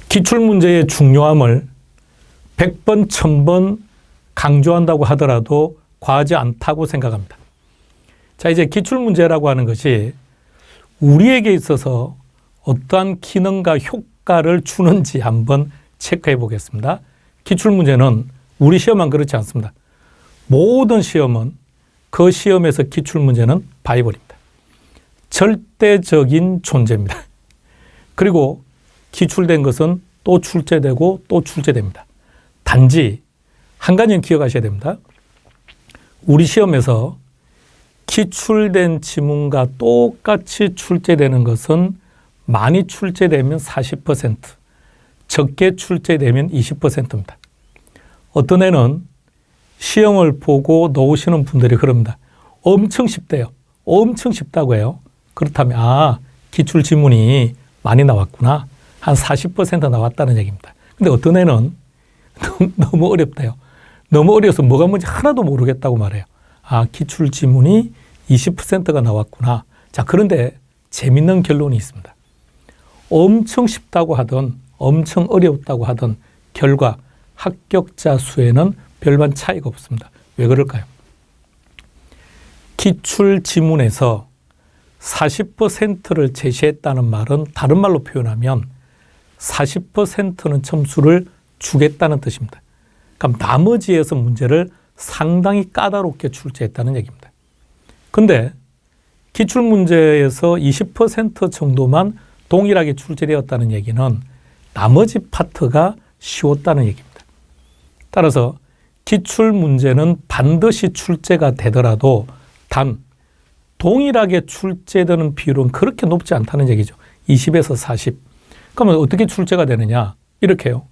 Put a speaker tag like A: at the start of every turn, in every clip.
A: 기출문제의 중요함을 100번, 1000번 강조한다고 하더라도 과하지 않다고 생각합니다. 자, 이제 기출문제라고 하는 것이 우리에게 있어서 어떠한 기능과 효과를 주는지 한번 체크해 보겠습니다. 기출문제는 우리 시험만 그렇지 않습니다. 모든 시험은 그 시험에서 기출문제는 바이블입니다. 절대적인 존재입니다. 그리고 기출된 것은 또 출제되고 또 출제됩니다. 단지 한 가지는 기억하셔야 됩니다. 우리 시험에서 기출된 지문과 똑같이 출제되는 것은 많이 출제되면 40%, 적게 출제되면 20%입니다. 어떤 애는 시험을 보고 놓으시는 분들이 그럽니다. 엄청 쉽대요. 엄청 쉽다고 해요. 그렇다면 기출 지문이 많이 나왔구나. 한 40% 나왔다는 얘기입니다. 근데 어떤 애는 너무 어렵대요. 너무 어려서 뭐가 뭔지 하나도 모르겠다고 말해요. 기출 지문이 20%가 나왔구나. 자, 그런데 재밌는 결론이 있습니다. 엄청 쉽다고 하든 엄청 어려웠다고 하든 결과 합격자 수에는 별반 차이가 없습니다. 왜 그럴까요? 기출 지문에서 40%를 제시했다는 말은 다른 말로 표현하면 40%는 점수를 주겠다는 뜻입니다. 그럼 나머지에서 문제를 상당히 까다롭게 출제했다는 얘기입니다. 근데 기출문제에서 20% 정도만 동일하게 출제되었다는 얘기는 나머지 파트가 쉬웠다는 얘기입니다. 따라서 기출문제는 반드시 출제가 되더라도 단 동일하게 출제되는 비율은 그렇게 높지 않다는 얘기죠. 20에서 40. 그러면 어떻게 출제가 되느냐? 이렇게요.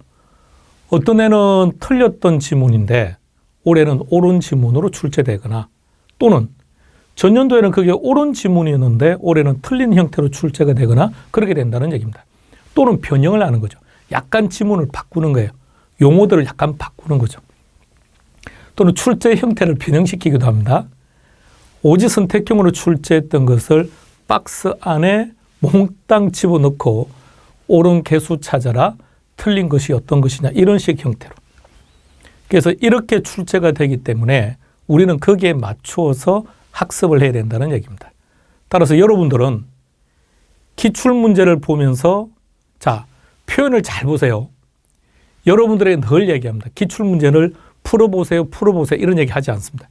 A: 어떤 애는 틀렸던 지문인데 올해는 옳은 지문으로 출제되거나 또는 전년도에는 그게 옳은 지문이었는데 올해는 틀린 형태로 출제가 되거나 그렇게 된다는 얘기입니다. 또는 변형을 하는 거죠. 약간 지문을 바꾸는 거예요. 용어들을 약간 바꾸는 거죠. 또는 출제 형태를 변형시키기도 합니다. 오지 선택형으로 출제했던 것을 박스 안에 몽땅 집어넣고 옳은 개수 찾아라, 틀린 것이 어떤 것이냐 이런 식 형태로. 그래서 이렇게 출제가 되기 때문에 우리는 거기에 맞추어서 학습을 해야 된다는 얘기입니다. 따라서 여러분들은 기출문제를 보면서 자, 표현을 잘 보세요. 여러분들에게 늘 얘기합니다. 기출문제를 풀어보세요, 풀어보세요 이런 얘기 하지 않습니다.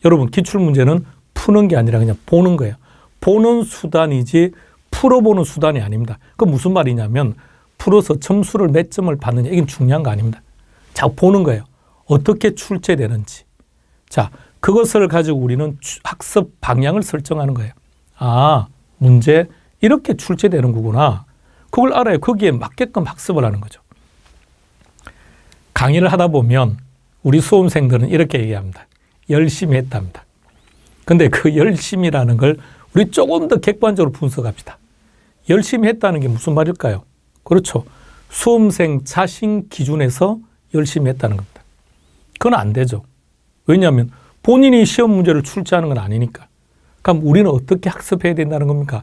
A: 여러분 기출문제는 푸는 게 아니라 그냥 보는 거예요. 보는 수단이지 풀어보는 수단이 아닙니다. 그 무슨 말이냐면 풀어서 점수를 몇 점을 받느냐 이건 중요한 거 아닙니다. 자, 보는 거예요. 어떻게 출제되는지. 자, 그것을 가지고 우리는 학습 방향을 설정하는 거예요. 문제 이렇게 출제되는 거구나. 그걸 알아야 거기에 맞게끔 학습을 하는 거죠. 강의를 하다 보면 우리 수험생들은 이렇게 얘기합니다. 열심히 했답니다. 근데 그 열심이라는 걸 우리 조금 더 객관적으로 분석합시다. 열심히 했다는 게 무슨 말일까요? 그렇죠. 수험생 자신 기준에서 열심히 했다는 겁니다. 그건 안 되죠. 왜냐하면 본인이 시험 문제를 출제하는 건 아니니까. 그럼 우리는 어떻게 학습해야 된다는 겁니까?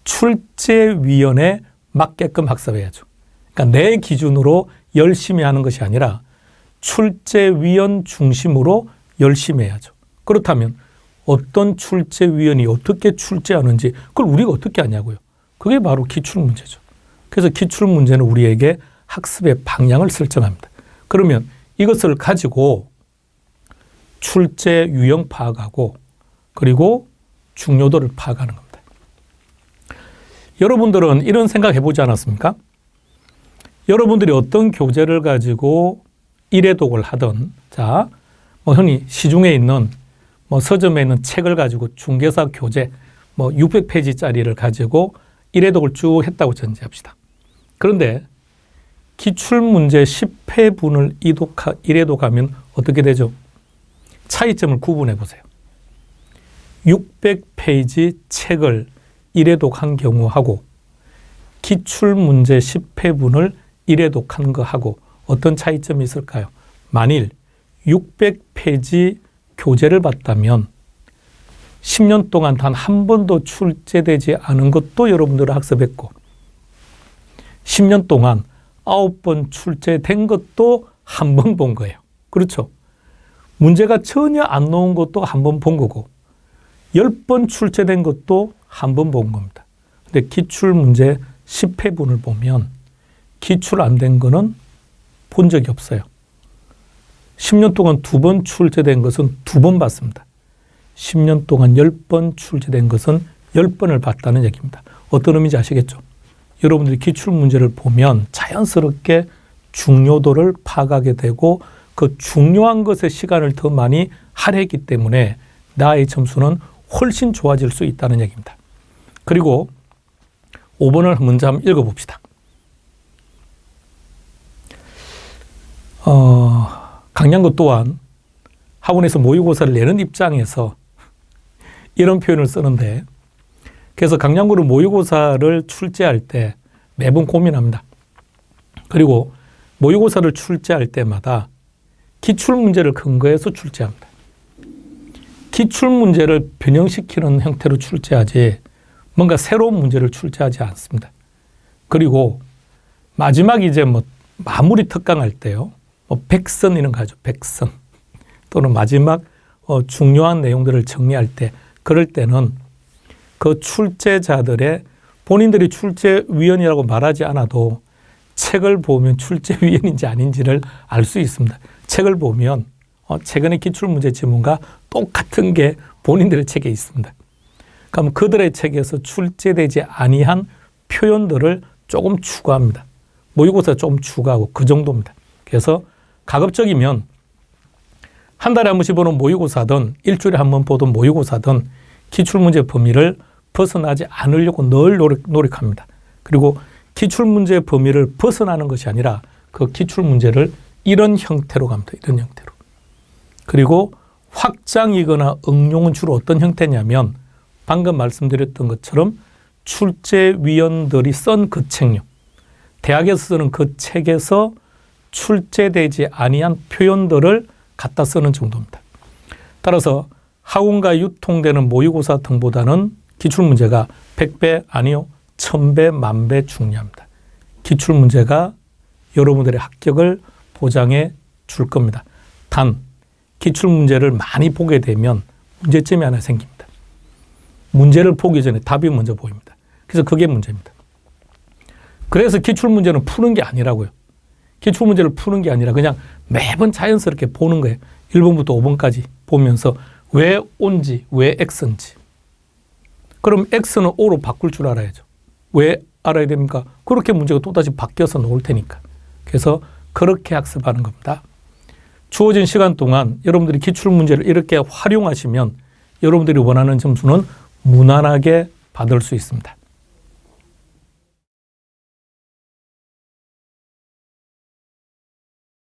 A: 출제위원에 맞게끔 학습해야죠. 그러니까 내 기준으로 열심히 하는 것이 아니라 출제위원 중심으로 열심히 해야죠. 그렇다면 어떤 출제위원이 어떻게 출제하는지 그걸 우리가 어떻게 아냐고요. 그게 바로 기출문제죠. 그래서 기출문제는 우리에게 학습의 방향을 설정합니다. 그러면 이것을 가지고 출제 유형 파악하고 그리고 중요도를 파악하는 겁니다. 여러분들은 이런 생각 해보지 않았습니까? 여러분들이 어떤 교재를 가지고 일회독을 하든 자, 흔히 시중에 있는 서점에 있는 책을 가지고 중개사 교재 600페이지짜리를 가지고 일회독을 쭉 했다고 전제합시다. 그런데 기출문제 10회분을 일회독하면 어떻게 되죠? 차이점을 구분해 보세요. 600페이지 책을 일회독한 경우하고 기출문제 10회분을 일회독한 거하고 어떤 차이점이 있을까요? 만일 600페이지 교재를 봤다면 10년 동안 단 한 번도 출제되지 않은 것도 여러분들은 학습했고 10년 동안 9번 출제된 것도 한 번 본 거예요. 그렇죠? 문제가 전혀 안 나온 것도 한 번 본 거고 10번 출제된 것도 한 번 본 겁니다. 근데 기출문제 10회분을 보면 기출 안 된 거는 본 적이 없어요. 10년 동안 2번 출제된 것은 2번 봤습니다. 10년 동안 10번 출제된 것은 10번을 봤다는 얘기입니다. 어떤 의미인지 아시겠죠? 여러분들이 기출문제를 보면 자연스럽게 중요도를 파악하게 되고 그 중요한 것에 시간을 더 많이 할애했기 때문에 나의 점수는 훨씬 좋아질 수 있다는 얘기입니다. 그리고 5번을 먼저 한번 읽어봅시다. 강량구 또한 학원에서 모의고사를 내는 입장에서 이런 표현을 쓰는데 그래서 강량구를 모의고사를 출제할 때 매번 고민합니다. 그리고 모의고사를 출제할 때마다 기출문제를 근거해서 출제합니다. 기출문제를 변형시키는 형태로 출제하지 뭔가 새로운 문제를 출제하지 않습니다. 그리고 마지막 이제 마무리 특강할 때요. 백선 이런 거 하죠. 백선. 또는 마지막 중요한 내용들을 정리할 때 그럴 때는 그 출제자들의 본인들이 출제위원이라고 말하지 않아도 책을 보면 출제위원인지 아닌지를 알 수 있습니다. 책을 보면 최근의 기출문제 지문과 똑같은 게 본인들의 책에 있습니다. 그럼 그들의 책에서 출제되지 아니한 표현들을 조금 추가합니다. 모의고사 조금 추가하고 그 정도입니다. 그래서 가급적이면 한 달에 한 번씩 보는 모의고사든 일주일에 한 번 보던 모의고사든 기출문제 범위를 벗어나지 않으려고 늘 노력합니다. 그리고 기출문제 범위를 벗어나는 것이 아니라 그 기출문제를 이런 형태로 갑니다. 이런 형태로. 그리고 확장이거나 응용은 주로 어떤 형태냐면 방금 말씀드렸던 것처럼 출제위원들이 쓴 그 책류, 대학에서 쓰는 그 책에서 출제되지 아니한 표현들을 갖다 쓰는 정도입니다. 따라서 학원과 유통되는 모의고사 등보다는 기출문제가 100배 아니요 1000배 만배 중요합니다. 기출문제가 여러분들의 합격을 보장해 줄 겁니다. 단 기출문제를 많이 보게 되면 문제점이 하나 생깁니다. 문제를 보기 전에 답이 먼저 보입니다. 그래서 그게 문제입니다. 그래서 기출문제는 푸는 게 아니라고요. 기출문제를 푸는 게 아니라 그냥 매번 자연스럽게 보는 거예요. 1번부터 5번까지 보면서 왜 O인지 왜 X인지. 그럼 X는 O로 바꿀 줄 알아야죠. 왜 알아야 됩니까? 그렇게 문제가 또다시 바뀌어서 나올 테니까. 그래서 그렇게 학습하는 겁니다. 주어진 시간 동안 여러분들이 기출문제를 이렇게 활용하시면 여러분들이 원하는 점수는 무난하게 받을 수 있습니다.